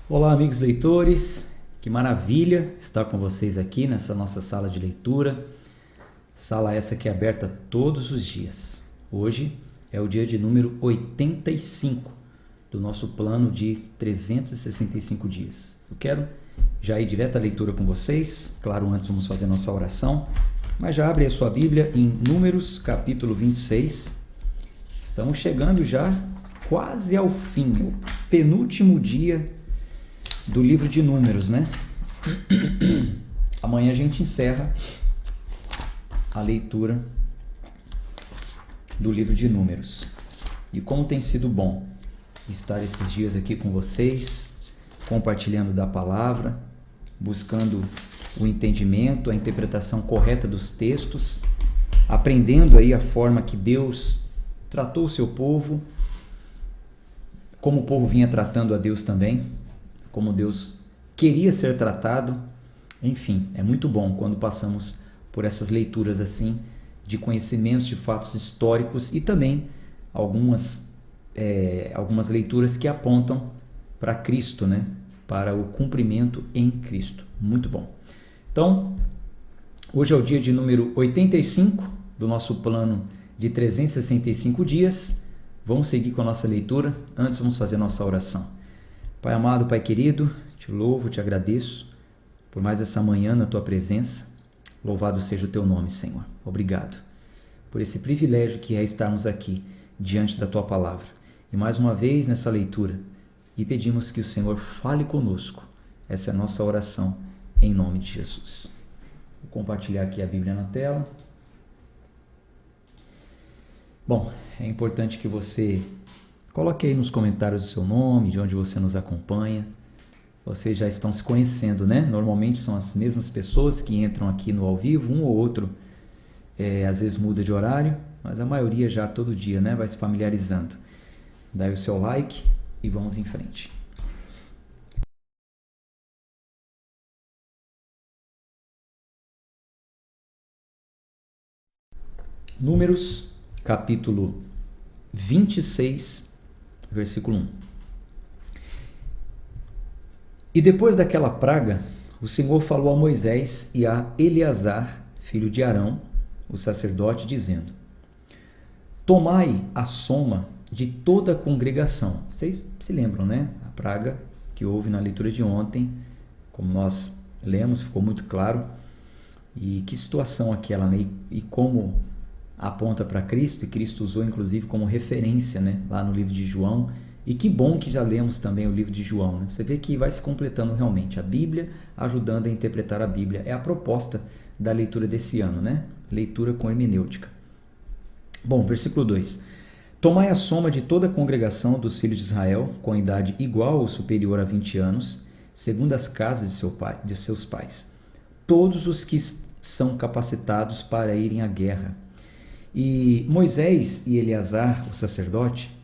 Olá, amigos leitores, que maravilha estar com vocês aqui nessa nossa sala de leitura. Sala essa que é aberta todos os dias. Hoje é o dia de número 85 do nosso plano de 365 dias. Eu quero já ir direto à leitura com vocês. Claro, antes vamos fazer a nossa oração, mas já abre a sua Bíblia em Números, capítulo 26. Estamos chegando já quase ao fim, o penúltimo dia do livro de Números, né? Amanhã a gente encerra a leitura do livro de Números. E como tem sido bom estar esses dias aqui com vocês, compartilhando da palavra, buscando o entendimento, a interpretação correta dos textos, aprendendo aí a forma que Deus tratou o seu povo, como o povo vinha tratando a Deus também, como Deus queria ser tratado. Enfim, é muito bom quando passamos por essas leituras assim, de conhecimentos de fatos históricos e também algumas leituras que apontam para Cristo, né? Para o cumprimento em Cristo. Muito bom. Então, hoje é o dia de número 85 do nosso plano de 365 dias. Vamos seguir com a nossa leitura. Antes, vamos fazer a nossa oração. Pai amado, Pai querido, te louvo, te agradeço por mais essa manhã na tua presença. Louvado seja o teu nome, Senhor. Obrigado por esse privilégio que é estarmos aqui diante da tua palavra. E mais uma vez nessa leitura, e pedimos que o Senhor fale conosco. Essa é a nossa oração em nome de Jesus. Vou compartilhar aqui a Bíblia na tela. Bom, é importante que você coloque aí nos comentários o seu nome, de onde você nos acompanha. Vocês já estão se conhecendo, né? Normalmente são as mesmas pessoas que entram aqui no ao vivo, um ou outro às vezes muda de horário, mas a maioria já todo dia, né? Vai se familiarizando. Dá aí o seu like e vamos em frente. Números, capítulo 26, versículo 1. E depois daquela praga, o Senhor falou a Moisés e a Eleazar, filho de Arão, o sacerdote, dizendo: tomai a soma de toda a congregação. Vocês se lembram, né? A praga que houve na leitura de ontem, como nós lemos, ficou muito claro. E que situação aquela, né? E como aponta para Cristo, e Cristo usou inclusive como referência, né, lá no livro de João. E que bom que já lemos também o livro de João, né? Você vê que vai se completando realmente a Bíblia, ajudando a interpretar a Bíblia. É a proposta da leitura desse ano, né? Leitura com hermenêutica. Bom, versículo 2. Tomai a soma de toda a congregação dos filhos de Israel, com idade igual ou superior a 20 anos, segundo as casas de seus pais, todos os que são capacitados para irem à guerra. E Moisés e Eleazar, o sacerdote,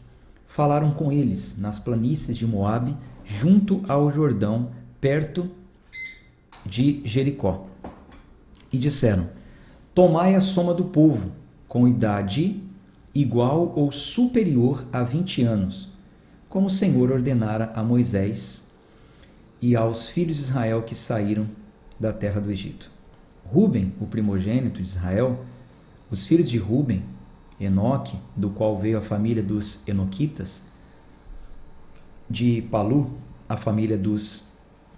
falaram com eles nas planícies de Moabe, junto ao Jordão, perto de Jericó. E disseram: tomai a soma do povo, com idade igual ou superior a 20 anos, como o Senhor ordenara a Moisés e aos filhos de Israel que saíram da terra do Egito. Ruben, o primogênito de Israel, os filhos de Ruben, Enoque, do qual veio a família dos Enoquitas, de Palu, a família dos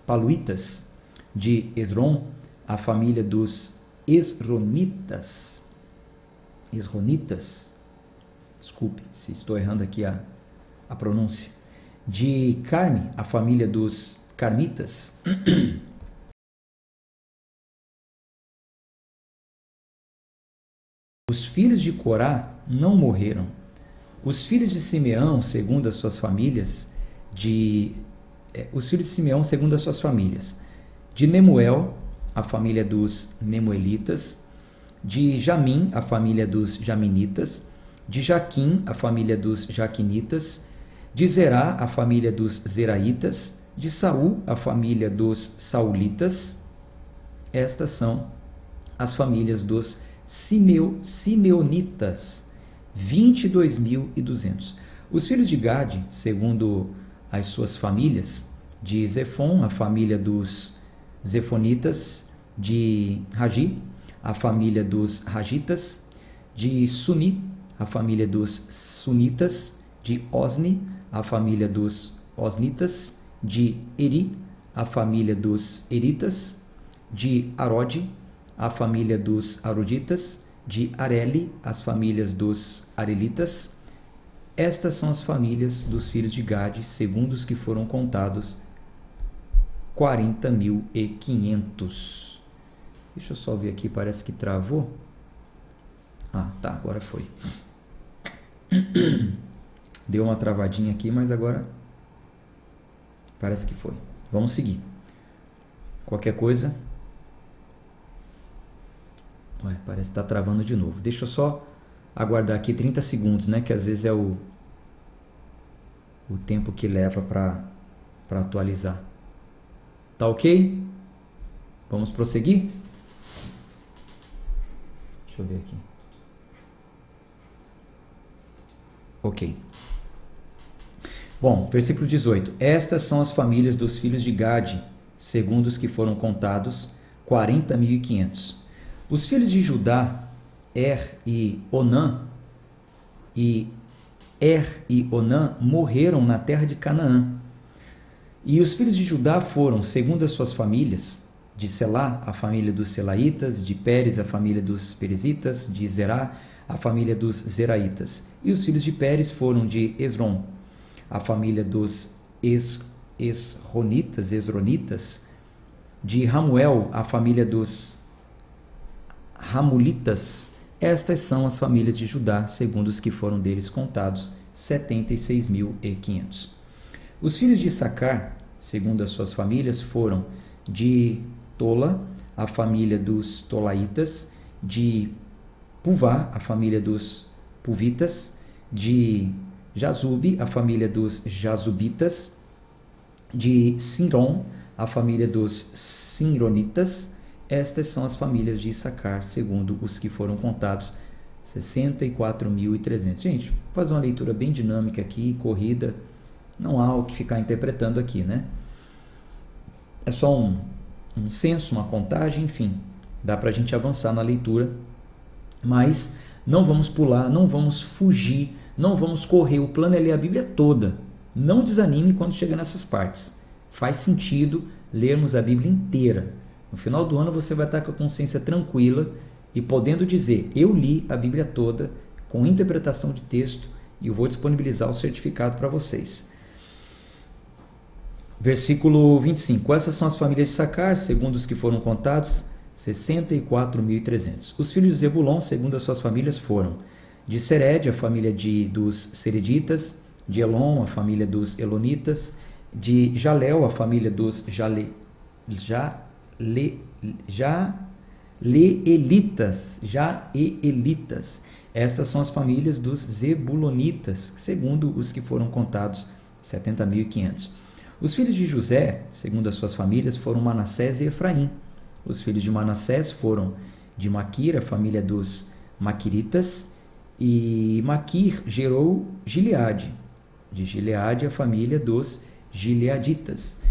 Paluitas, de Esrom, a família dos Esronitas, desculpe se estou errando aqui a pronúncia, de Carme, a família dos Carmitas, os filhos de Corá não morreram. Os filhos de Simeão, segundo as suas famílias, de Nemuel, a família dos Nemuelitas, de Jamim, a família dos Jaminitas, de Jaquim, a família dos Jaquinitas, de Zerá, a família dos Zeraitas, de Saul, a família dos Saulitas. Estas são as famílias dos Simeonitas, 22.200. Os filhos de Gade, segundo as suas famílias, de Zefon, a família dos Zefonitas; de Ragi, a família dos Ragitas; de Suni, a família dos Sunitas; de Osni, a família dos Osnitas; de Eri, a família dos Eritas; de Arode, a família dos Aroditas; de Areli, as famílias dos Arelitas. Estas são as famílias dos filhos de Gade, segundo os que foram contados, 40.500. Deixa eu só ver aqui, parece que travou. Ah, tá, agora foi. Deu uma travadinha aqui, mas agora parece que foi. Vamos seguir. Qualquer coisa... Ué, parece que está travando de novo. Deixa eu só aguardar aqui 30 segundos, né? Que às vezes é o tempo que leva para atualizar. Tá ok? Vamos prosseguir? Deixa eu ver aqui. Ok. Bom, versículo 18. Estas são as famílias dos filhos de Gade, segundo os que foram contados, 40.500. Os filhos de Judá, Er e Onã morreram na terra de Canaã. E os filhos de Judá foram, segundo as suas famílias, de Selá, a família dos Selaitas; de Pérez, a família dos Perezitas; de Zerá, a família dos Zeraitas. E os filhos de Pérez foram de Esrom, a família dos Esronitas; de Ramuel, a família dos Ramulitas. Estas são as famílias de Judá, segundo os que foram deles contados, 76.500. Os filhos de Issacar, segundo as suas famílias, foram de Tola, a família dos Tolaitas; de Puvá, a família dos Puvitas; de Jazube, a família dos Jazubitas; de Sinron, a família dos Sinronitas. Estas são as famílias de Issacar, segundo os que foram contados, 64.300. Gente, vou fazer uma leitura bem dinâmica aqui, corrida. Não há o que ficar interpretando aqui, né? É só um censo, uma contagem, enfim. Dá para a gente avançar na leitura. Mas não vamos pular, não vamos fugir, não vamos correr. O plano é ler a Bíblia toda. Não desanime quando chega nessas partes. Faz sentido lermos a Bíblia inteira. No final do ano você vai estar com a consciência tranquila e podendo dizer: eu li a Bíblia toda com interpretação de texto e eu vou disponibilizar o certificado para vocês. Versículo 25. Essas são as famílias de Issacar, segundo os que foram contados, 64.300. Os filhos de Zebulon, segundo as suas famílias, foram de Sered, a família dos Sereditas; de Elon, a família dos Elonitas; de Jalel, a família dos Jaelitas. Estas são as famílias dos Zebulonitas, segundo os que foram contados, 70.500. Os filhos de José, segundo as suas famílias, foram Manassés e Efraim. Os filhos de Manassés foram de Maquir, a família dos Maquiritas; e Maquir gerou Gileade. De Gileade, a família dos Gileaditas.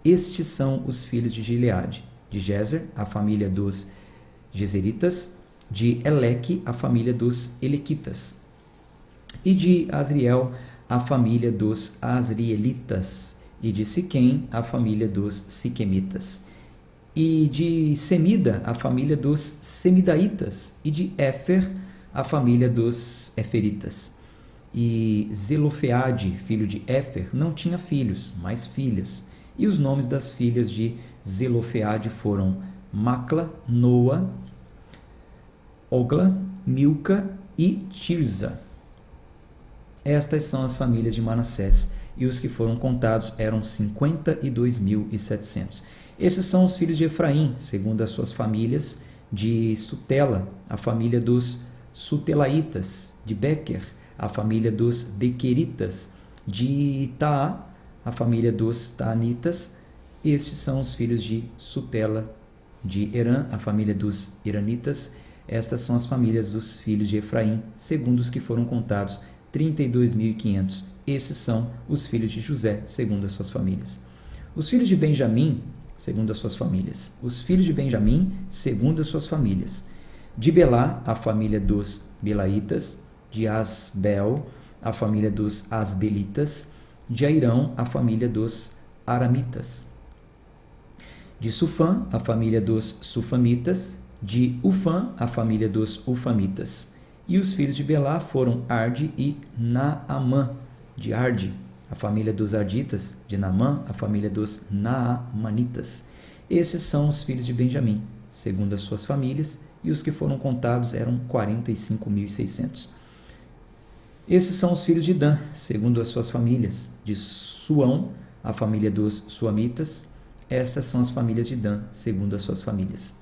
Estes são os filhos de Gileade: de Jezer, a família dos Jezeritas; de Eleque, a família dos Elequitas; e de Asriel, a família dos Asrielitas; e de Siquém, a família dos Siquemitas; e de Semida, a família dos Semidaitas; e de Éfer, a família dos Eferitas. E Zelofeade, filho de Éfer, não tinha filhos, mas filhas. E os nomes das filhas de Zelofeade foram Macla, Noa, Ogla, Milca e Tirza. Estas são as famílias de Manassés, e os que foram contados eram 52.700. Esses são os filhos de Efraim, segundo as suas famílias, de Sutela, a família dos Sutelaitas; de Bequer, a família dos Bequeritas; de Taá, a família dos Taanitas. Estes são os filhos de Sutela; de Herã, a família dos Iranitas. Estas são as famílias dos filhos de Efraim, segundo os que foram contados, 32.500. Esses são os filhos de José, segundo as suas famílias. Os filhos de Benjamim, segundo as suas famílias. Os filhos de Benjamim, segundo as suas famílias. De Belá, a família dos Belaitas. De Asbel, a família dos Asbelitas. De Airão, a família dos Aramitas. De Sufã, a família dos Sufamitas. De Ufã, a família dos Ufamitas. E os filhos de Belá foram Arde e Naamã. De Arde, a família dos Arditas. De Naamã, a família dos Naamanitas. Esses são os filhos de Benjamim, segundo as suas famílias, e os que foram contados eram 45.600. Esses são os filhos de Dan, segundo as suas famílias. De Suão, a família dos Suamitas. Estas são as famílias de Dan, segundo as suas famílias.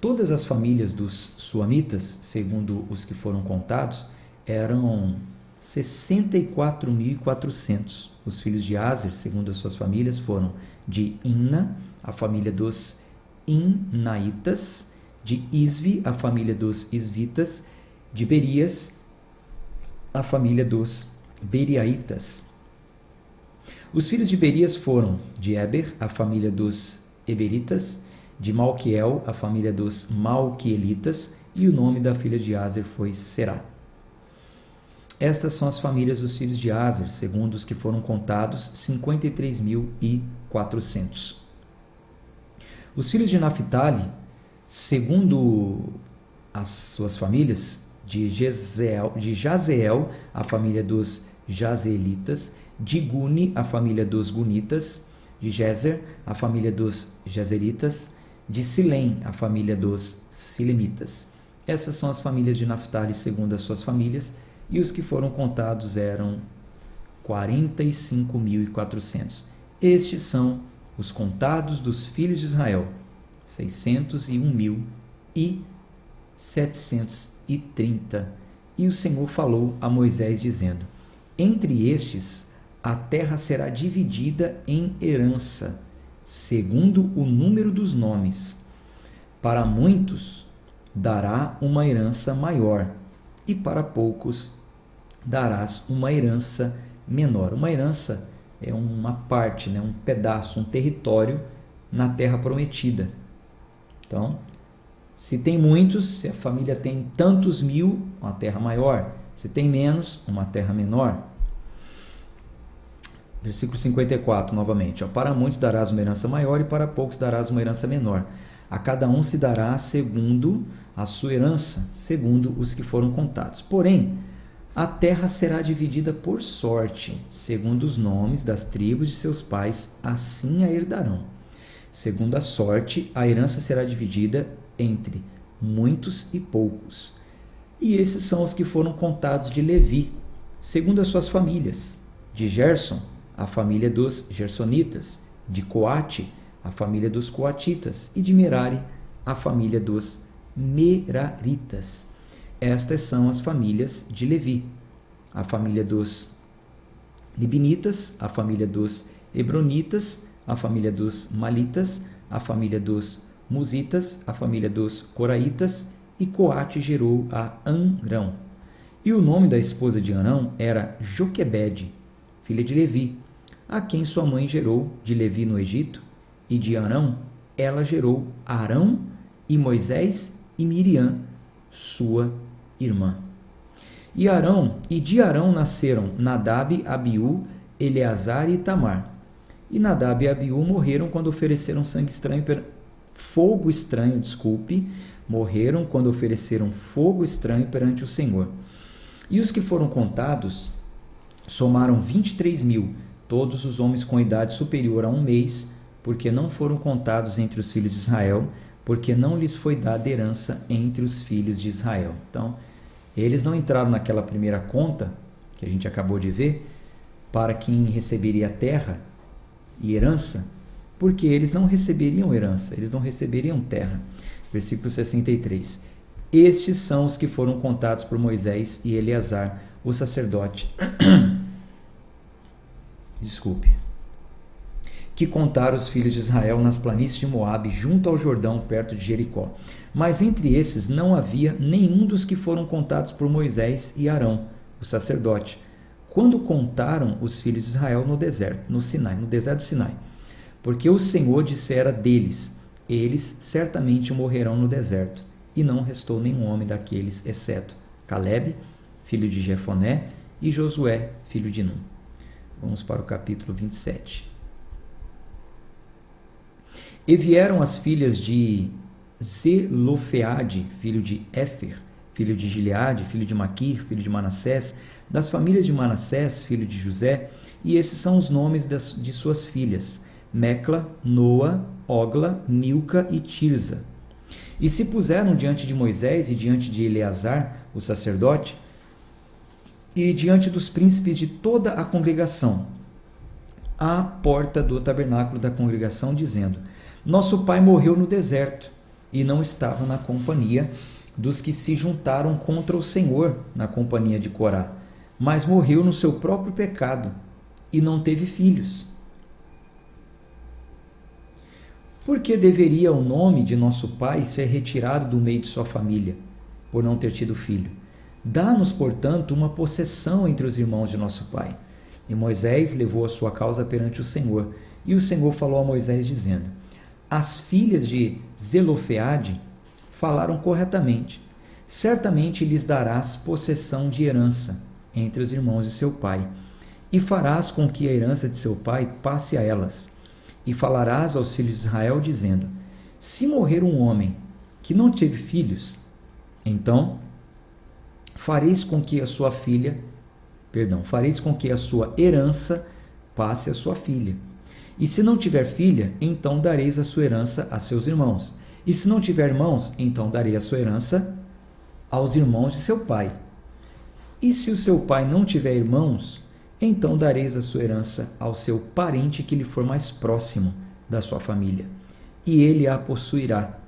Todas as famílias dos Suamitas, segundo os que foram contados, eram 64.400. Os filhos de Aser, segundo as suas famílias, foram de Inna, a família dos Innaitas. De Isvi, a família dos Isvitas. De Berias, a família dos Beriaitas. Os filhos de Berias foram de Eber, a família dos Eberitas. De Malquiel, a família dos Malquielitas. E o nome da filha de Aser foi Será. Estas são as famílias dos filhos de Aser, segundo os que foram contados, 53.400. Os filhos de Naphtali, segundo as suas famílias, de Jazeel, a família dos Jazeelitas. De Guni, a família dos Gunitas. De Jezer, a família dos Jezeritas. De Silém, a família dos Silemitas. Essas são as famílias de Naphtali, segundo as suas famílias, e os que foram contados eram 45.400. Estes são os contados dos filhos de Israel, 601.730. E o Senhor falou a Moisés, dizendo: entre estes a terra será dividida em herança, segundo o número dos nomes. Para muitos dará uma herança maior, e para poucos darás uma herança menor. Uma herança é uma parte, um pedaço, um território na terra prometida. Então, se tem muitos, se a família tem tantos mil, uma terra maior. Se tem menos, uma terra menor. Versículo 54, novamente. Para muitos darás uma herança maior e para poucos darás uma herança menor. A cada um se dará segundo a sua herança, segundo os que foram contados. Porém, a terra será dividida por sorte, segundo os nomes das tribos de seus pais, assim a herdarão. Segundo a sorte, a herança será dividida entre muitos e poucos. E esses são os que foram contados de Levi, segundo as suas famílias. De Gerson, a família dos Gersonitas. De Coate, a família dos Coatitas. E de Merari, a família dos Meraritas. Estas são as famílias de Levi: a família dos Libinitas, a família dos Hebronitas, a família dos Malitas, a família dos Musitas, a família dos Coraitas, e Coate gerou a Amrão. E o nome da esposa de Arão era Joquebede, filha de Levi, a quem sua mãe gerou de Levi no Egito, e de Arão ela gerou Arão e Moisés e Miriam, sua irmã. E de Arão nasceram Nadab, Abiú, Eleazar e Itamar. E Nadab e Abiú morreram quando ofereceram fogo estranho perante o Senhor. E os que foram contados somaram 23.000, todos os homens com idade superior a 1 mês, porque não foram contados entre os filhos de Israel, porque não lhes foi dada herança entre os filhos de Israel. Então, eles não entraram naquela primeira conta, que a gente acabou de ver, para quem receberia terra e herança, porque eles não receberiam herança, eles não receberiam terra. Versículo 63. Estes são os que foram contados por Moisés e Eleazar, o sacerdote. Que contaram os filhos de Israel nas planícies de Moabe, junto ao Jordão, perto de Jericó. Mas entre esses não havia nenhum dos que foram contados por Moisés e Arão, o sacerdote, quando contaram os filhos de Israel no deserto, no Sinai, no deserto do Sinai. Porque o Senhor dissera deles: eles certamente morrerão no deserto, e não restou nenhum homem daqueles, exceto Calebe, filho de Jefoné, e Josué, filho de Num. Vamos para o capítulo 27. E vieram as filhas de Zelofeade, filho de Éfer, filho de Gileade, filho de Maquir, filho de Manassés, das famílias de Manassés, filho de José, e esses são os nomes de suas filhas: Mecla, Noa, Ogla, Milca e Tirza. E se puseram diante de Moisés e diante de Eleazar, o sacerdote, e diante dos príncipes de toda a congregação, à porta do tabernáculo da congregação, dizendo: Nosso pai morreu no deserto, e não estava na companhia dos que se juntaram contra o Senhor, na companhia de Corá, mas morreu no seu próprio pecado, e não teve filhos. Por que deveria o nome de nosso pai ser retirado do meio de sua família, por não ter tido filho? Dá-nos, portanto, uma possessão entre os irmãos de nosso pai. E Moisés levou a sua causa perante o Senhor. E o Senhor falou a Moisés, dizendo: As filhas de Zelofeade falaram corretamente. Certamente lhes darás possessão de herança entre os irmãos de seu pai, e farás com que a herança de seu pai passe a elas. E falarás aos filhos de Israel, dizendo: Se morrer um homem que não teve filhos, então fareis com que a sua herança passe a sua filha. E se não tiver filha, então dareis a sua herança a seus irmãos. E se não tiver irmãos, então darei a sua herança aos irmãos de seu pai. E se o seu pai não tiver irmãos, então dareis a sua herança ao seu parente que lhe for mais próximo da sua família, e ele a possuirá.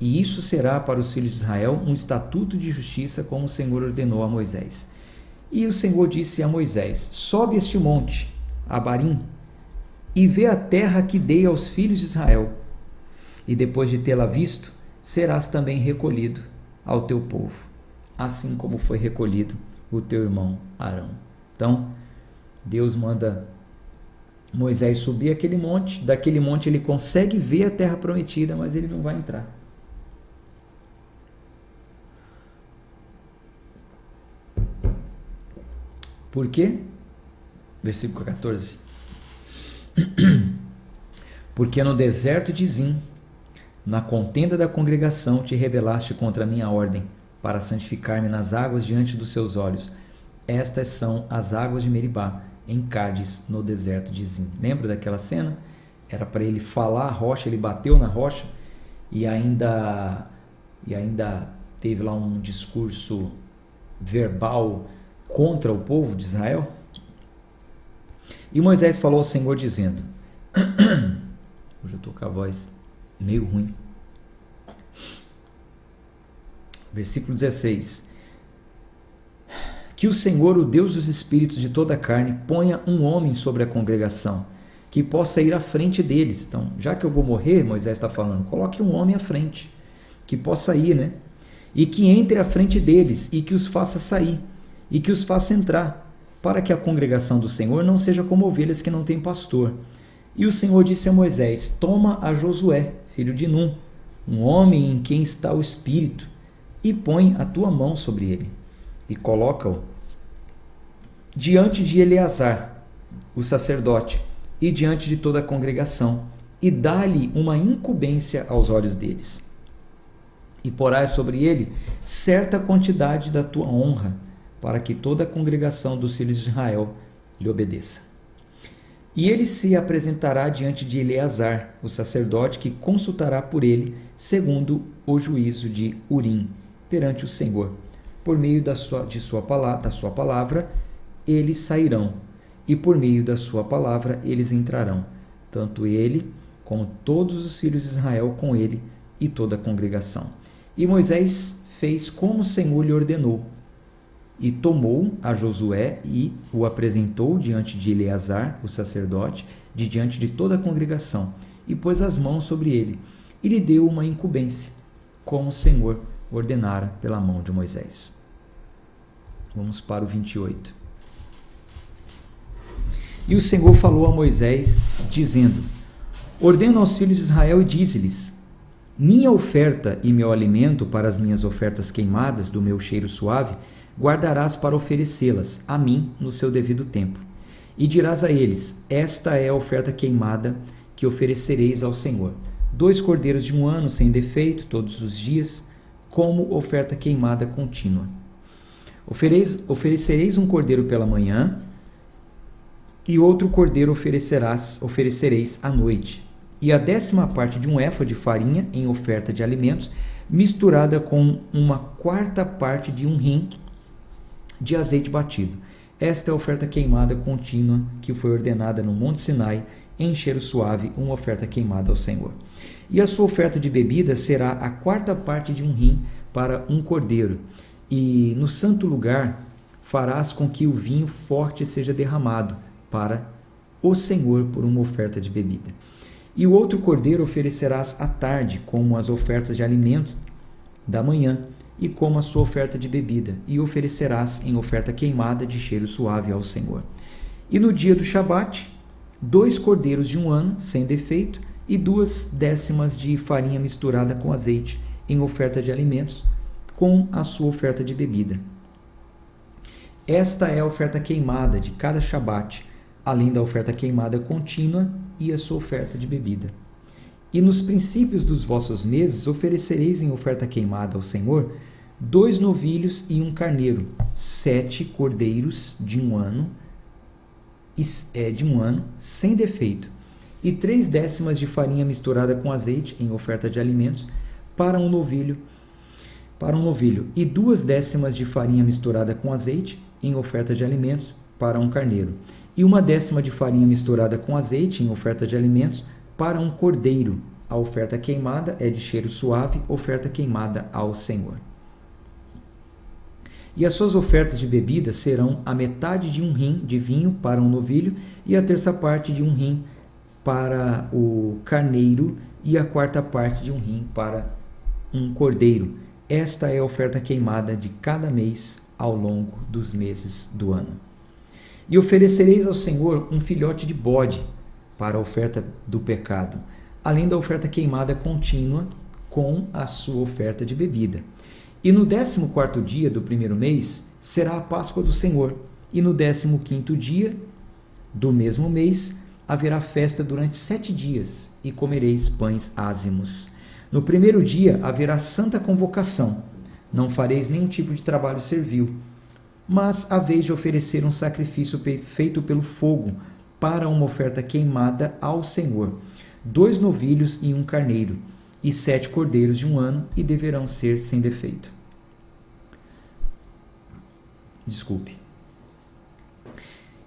E isso será para os filhos de Israel um estatuto de justiça, como o Senhor ordenou a Moisés. E o Senhor disse a Moisés: Sobe este monte, Abarim, e vê a terra que dei aos filhos de Israel. E depois de tê-la visto, serás também recolhido ao teu povo, assim como foi recolhido o teu irmão Arão. Então, Deus manda Moisés subir aquele monte. Daquele monte ele consegue ver a terra prometida, mas ele não vai entrar. Por quê? Versículo 14. Porque no deserto de Zim, na contenda da congregação, te rebelaste contra a minha ordem, para santificar-me nas águas diante dos seus olhos. Estas são as águas de Meribá, em Cádiz, no deserto de Zim. Lembra daquela cena? Era para ele falar a rocha, ele bateu na rocha e ainda teve lá um discurso verbal contra o povo de Israel. E Moisés falou ao Senhor dizendo: hoje eu estou com a voz meio ruim. Versículo 16. Que o Senhor, o Deus dos espíritos de toda a carne, ponha um homem sobre a congregação, que possa ir à frente deles. Então, já que eu vou morrer, Moisés está falando, coloque um homem à frente, que possa ir, né? E que entre à frente deles, e que os faça sair, e que os faça entrar, para que a congregação do Senhor não seja como ovelhas que não têm pastor. E o Senhor disse a Moisés: Toma a Josué, filho de Num, um homem em quem está o Espírito, e põe a tua mão sobre ele, e coloca-o diante de Eleazar, o sacerdote, e diante de toda a congregação, e dá-lhe uma incumbência aos olhos deles. E porás sobre ele certa quantidade da tua honra, para que toda a congregação dos filhos de Israel lhe obedeça. E ele se apresentará diante de Eleazar, o sacerdote, que consultará por ele, segundo o juízo de Urim, perante o Senhor. Por meio da sua palavra, eles sairão, e por meio da sua palavra eles entrarão, tanto ele como todos os filhos de Israel com ele e toda a congregação. E Moisés fez como o Senhor lhe ordenou, e tomou a Josué e o apresentou diante de Eleazar, o sacerdote, diante de toda a congregação, e pôs as mãos sobre ele, e lhe deu uma incumbência, como o Senhor ordenara pela mão de Moisés. Vamos para o 28. E o Senhor falou a Moisés, dizendo: ordena aos filhos de Israel e dize-lhes: minha oferta e meu alimento para as minhas ofertas queimadas do meu cheiro suave, guardarás para oferecê-las a mim no seu devido tempo. E dirás a eles: esta é a oferta queimada que oferecereis ao Senhor. 2 cordeiros de 1 ano sem defeito, todos os dias, como oferta queimada contínua. Oferecereis um cordeiro pela manhã, e outro cordeiro oferecereis à noite. E a 10ª parte de um éfa de farinha em oferta de alimentos, misturada com 1/4 parte de um hin de azeite batido. Esta é a oferta queimada contínua que foi ordenada no Monte Sinai, em cheiro suave, uma oferta queimada ao Senhor. E a sua oferta de bebida será a 4ª parte de um hin para um cordeiro. E no santo lugar farás com que o vinho forte seja derramado para o Senhor por uma oferta de bebida. E o outro cordeiro oferecerás à tarde, como as ofertas de alimentos da manhã, e como a sua oferta de bebida, e oferecerás em oferta queimada de cheiro suave ao Senhor. E no dia do Shabat, 2 cordeiros de 1 ano, sem defeito, e 2 décimas de farinha misturada com azeite, em oferta de alimentos, com a sua oferta de bebida. Esta é a oferta queimada de cada Shabat, além da oferta queimada contínua e a sua oferta de bebida. E nos princípios dos vossos meses oferecereis em oferta queimada ao Senhor 2 novilhos e 1 carneiro, 7 cordeiros de 1 ano, sem defeito, e 3 décimas de farinha misturada com azeite em oferta de alimentos para um novilho, e 2 décimas de farinha misturada com azeite em oferta de alimentos para um carneiro, e 1 décima de farinha misturada com azeite em oferta de alimentos para um cordeiro. A oferta queimada é de cheiro suave, oferta queimada ao Senhor. E as suas ofertas de bebida serão a metade de um hin de vinho para um novilho, e a 1/3 parte de um hin para o carneiro, e a 1/4 parte de um hin para um cordeiro. Esta é a oferta queimada de cada mês ao longo dos meses do ano. E oferecereis ao Senhor um filhote de bode para a oferta do pecado, além da oferta queimada contínua com a sua oferta de bebida. E no 14º dia do 1º mês será a Páscoa do Senhor, e no 15º dia do mesmo mês haverá festa durante 7 dias, e comereis pães ázimos. No 1º dia haverá santa convocação, não fareis nenhum tipo de trabalho servil, mas haveis de oferecer um sacrifício feito pelo fogo para uma oferta queimada ao Senhor, 2 novilhos e 1 carneiro, e 7 cordeiros de 1 ano, e deverão ser sem defeito.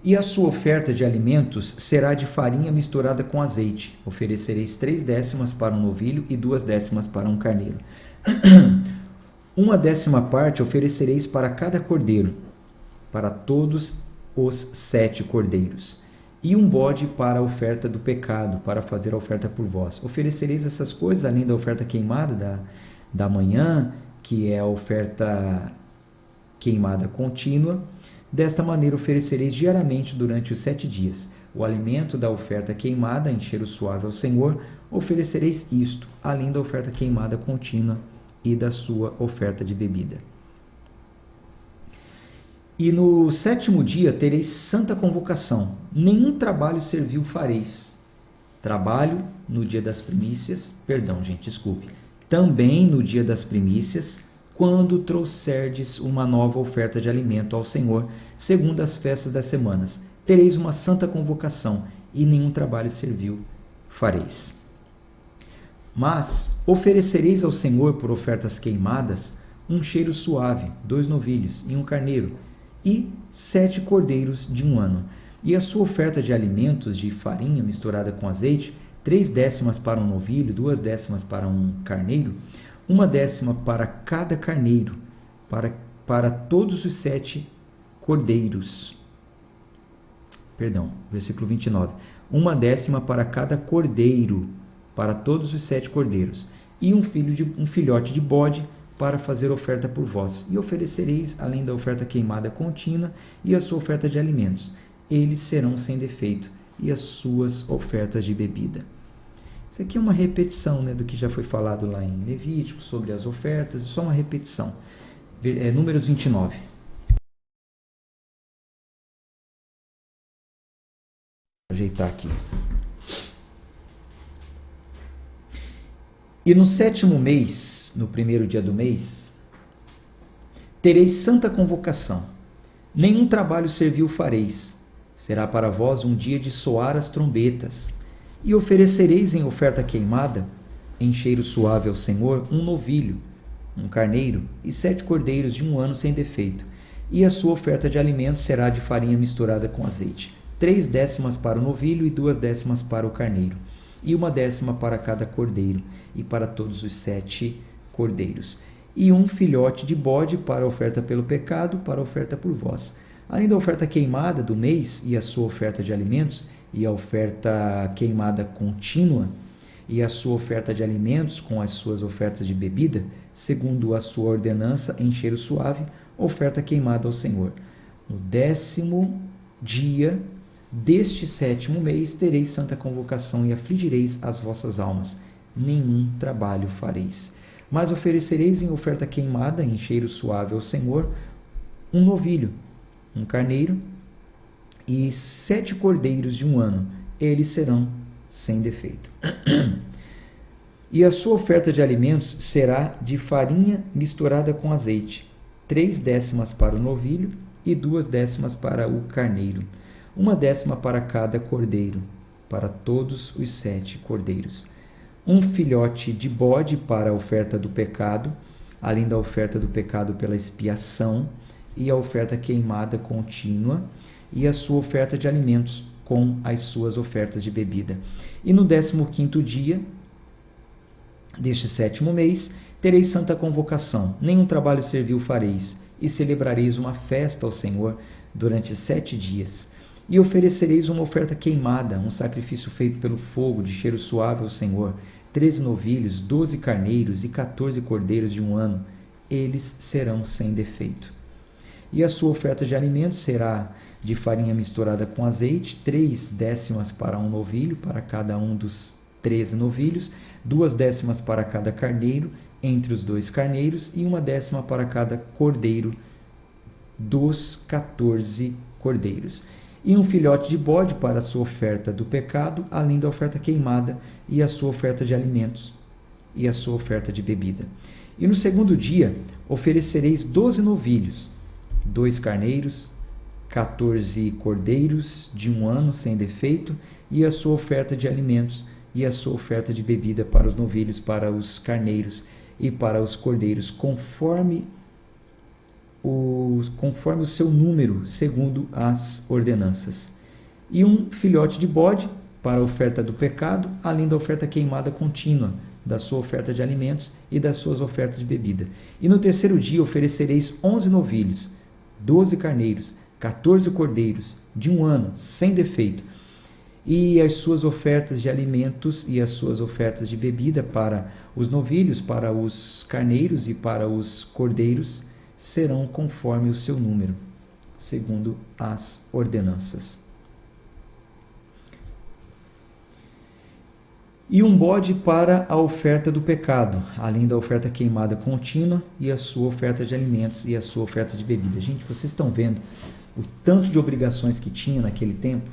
E a sua oferta de alimentos será de farinha misturada com azeite. Oferecereis 3 décimas para um novilho e 2 décimas para um carneiro. 1 décima parte oferecereis para cada cordeiro, para todos os 7 cordeiros, e um bode para a oferta do pecado, para fazer a oferta por vós. Oferecereis essas coisas, além da oferta queimada da manhã, que é a oferta queimada contínua. Desta maneira oferecereis diariamente durante os 7 dias o alimento da oferta queimada em cheiro suave ao Senhor. Oferecereis isto, além da oferta queimada contínua e da sua oferta de bebida. E no 7º dia tereis santa convocação, nenhum trabalho servil fareis. Trabalho no dia das primícias, também no dia das primícias, quando trouxerdes uma nova oferta de alimento ao Senhor, segundo as festas das semanas, tereis uma santa convocação, e nenhum trabalho servil fareis. Mas oferecereis ao Senhor por ofertas queimadas um cheiro suave, 2 novilhos e 1 carneiro, e 7 cordeiros de 1 ano. E a sua oferta de alimentos de farinha misturada com azeite, 3 décimas para um novilho, 2 décimas para um carneiro, 1 décima para cada carneiro, para todos os 7 cordeiros. Versículo 29. 1 décima para cada cordeiro, para todos os 7 cordeiros, e um filhote de bode para fazer oferta por vós, e oferecereis, além da oferta queimada contínua e a sua oferta de alimentos. Eles serão sem defeito, e as suas ofertas de bebida. Isso aqui é uma repetição, né, do que já foi falado lá em Levítico, sobre as ofertas, só uma repetição. Números 29. Vou ajeitar aqui. E no 7º mês, no 1º dia do mês, tereis santa convocação. Nenhum trabalho servil fareis. Será para vós um dia de soar as trombetas. E oferecereis em oferta queimada, em cheiro suave ao Senhor, um novilho, um carneiro e 7 cordeiros de 1 ano sem defeito. E a sua oferta de alimentos será de farinha misturada com azeite. 3 décimas para o novilho e 2 décimas para o carneiro. E 1 décima para cada cordeiro, e para todos os 7 cordeiros. E 1 filhote de bode para a oferta pelo pecado, para a oferta por vós. Além da oferta queimada do mês e a sua oferta de alimentos, e a oferta queimada contínua, e a sua oferta de alimentos com as suas ofertas de bebida, segundo a sua ordenança em cheiro suave, oferta queimada ao Senhor. No 10º dia deste 7º mês tereis santa convocação e afligireis as vossas almas. Nenhum trabalho fareis. Mas oferecereis em oferta queimada, em cheiro suave ao Senhor, um novilho, um carneiro e 7 cordeiros de 1 ano. Eles serão sem defeito. E a sua oferta de alimentos será de farinha misturada com azeite. 3 décimas para o novilho e 2 décimas para o carneiro. 1 décima para cada cordeiro, para todos os 7 cordeiros. 1 filhote de bode para a oferta do pecado, além da oferta do pecado pela expiação, e a oferta queimada contínua, e a sua oferta de alimentos com as suas ofertas de bebida. E no 15º dia deste 7º mês, tereis santa convocação, nenhum trabalho servil fareis, e celebrareis uma festa ao Senhor durante 7 dias. E oferecereis uma oferta queimada, um sacrifício feito pelo fogo, de cheiro suave ao Senhor, 13 novilhos, 12 carneiros e 14 cordeiros de 1 ano. Eles serão sem defeito. E a sua oferta de alimentos será de farinha misturada com azeite, 3 décimas para um novilho, para cada um dos 13 novilhos, 2 décimas para cada carneiro, entre os 2 carneiros, e 1 décima para cada cordeiro dos 14 cordeiros. E 1 filhote de bode para a sua oferta do pecado, além da oferta queimada, e a sua oferta de alimentos, e a sua oferta de bebida. E no 2º dia oferecereis 12 novilhos, 2 carneiros, 14 cordeiros de 1 ano sem defeito, e a sua oferta de alimentos, e a sua oferta de bebida para os novilhos, para os carneiros e para os cordeiros, conforme o seu número, segundo as ordenanças. E 1 filhote de bode para a oferta do pecado, além da oferta queimada contínua, da sua oferta de alimentos e das suas ofertas de bebida. E no 3º dia oferecereis 11 novilhos, 12 carneiros, 14 cordeiros de 1 ano, sem defeito, e as suas ofertas de alimentos e as suas ofertas de bebida para os novilhos, para os carneiros e para os cordeiros serão conforme o seu número, segundo as ordenanças. E 1 bode para a oferta do pecado, além da oferta queimada contínua e a sua oferta de alimentos e a sua oferta de bebida. Gente, vocês estão vendo o tanto de obrigações que tinha naquele tempo?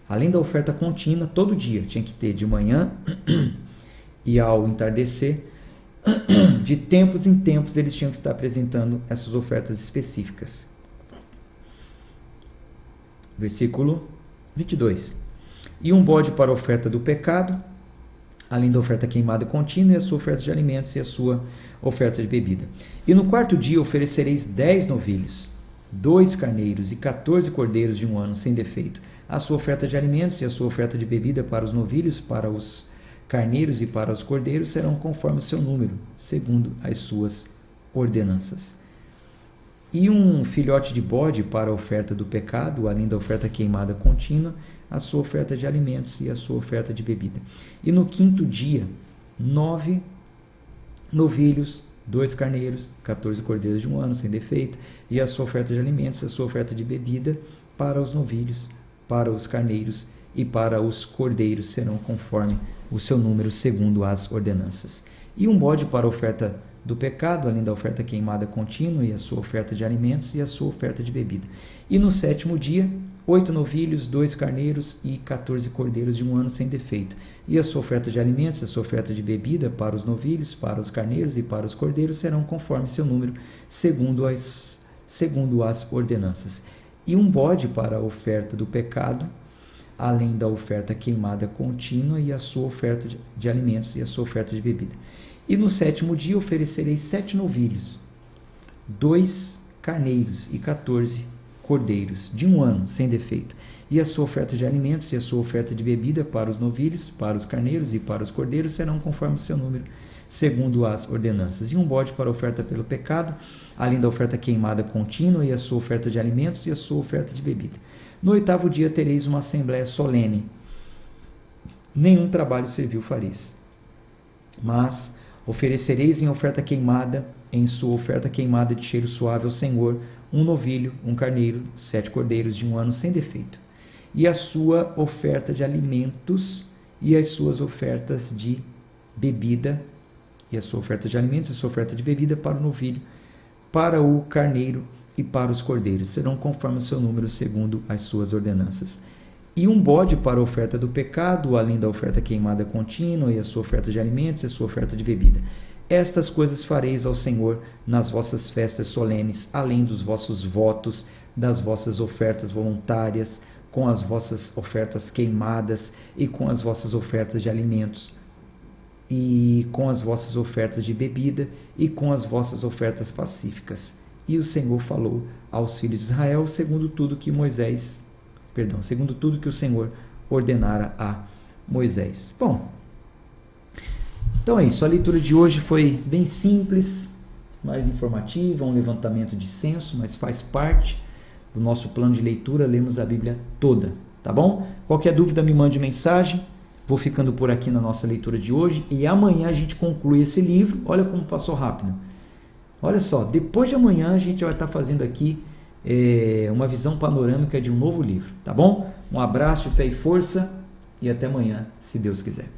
Além da oferta contínua, todo dia tinha que ter de manhã e ao entardecer, de tempos em tempos eles tinham que estar apresentando essas ofertas específicas. Versículo 22. E 1 bode para a oferta do pecado, além da oferta queimada contínua e a sua oferta de alimentos e a sua oferta de bebida. E no 4º dia oferecereis 10 novilhos, 2 carneiros e 14 cordeiros de 1 ano sem defeito. A sua oferta de alimentos e a sua oferta de bebida para os novilhos, para os carneiros e para os cordeiros serão conforme o seu número, segundo as suas ordenanças. E 1 filhote de bode para a oferta do pecado, além da oferta queimada contínua, a sua oferta de alimentos e a sua oferta de bebida. E no 5º dia, 9 novilhos, 2 carneiros, 14 cordeiros de 1 ano, sem defeito, e a sua oferta de alimentos, a sua oferta de bebida para os novilhos, para os carneiros e para os cordeiros serão conforme o seu número, segundo as ordenanças. E um bode para a oferta do pecado, além da oferta queimada contínua, e a sua oferta de alimentos e a sua oferta de bebida. E no 7º dia, 8 novilhos, 2 carneiros e 14 cordeiros de 1 ano sem defeito. E a sua oferta de alimentos, a sua oferta de bebida para os novilhos, para os carneiros e para os cordeiros serão conforme seu número, segundo as ordenanças. E um bode para a oferta do pecado, além da oferta queimada contínua e a sua oferta de alimentos e a sua oferta de bebida. E no 7º dia oferecereis 7 novilhos, 2 carneiros e 14 cordeiros de 1 ano, sem defeito. E a sua oferta de alimentos e a sua oferta de bebida para os novilhos, para os carneiros e para os cordeiros serão conforme o seu número, segundo as ordenanças. E um bode para a oferta pelo pecado, além da oferta queimada contínua e a sua oferta de alimentos e a sua oferta de bebida. No 8º dia tereis uma assembléia solene. Nenhum trabalho servil fareis. Mas oferecereis em oferta queimada, em sua oferta queimada de cheiro suave ao Senhor, um novilho, um carneiro, 7 cordeiros de 1 ano sem defeito. E a sua oferta de alimentos e as suas ofertas de bebida, e a sua oferta de alimentos e a sua oferta de bebida para o novilho, para o carneiro e para os cordeiros, serão conforme o seu número, segundo as suas ordenanças. E um bode para a oferta do pecado, além da oferta queimada contínua, e a sua oferta de alimentos e a sua oferta de bebida. Estas coisas fareis ao Senhor nas vossas festas solenes, além dos vossos votos, das vossas ofertas voluntárias, com as vossas ofertas queimadas e com as vossas ofertas de alimentos, e com as vossas ofertas de bebida e com as vossas ofertas pacíficas. E o Senhor falou aos filhos de Israel segundo tudo que o Senhor ordenara a Moisés. Bom, então é isso. A leitura de hoje foi bem simples, mais informativa, um levantamento de censo, mas faz parte do nosso plano de leitura, lemos a Bíblia toda, tá bom? Qualquer dúvida me mande mensagem. Vou ficando por aqui na nossa leitura de hoje e amanhã a gente conclui esse livro. Olha como passou rápido. Olha só, depois de amanhã a gente vai estar fazendo aqui uma visão panorâmica de um novo livro, tá bom? Um abraço, fé e força e até amanhã, se Deus quiser.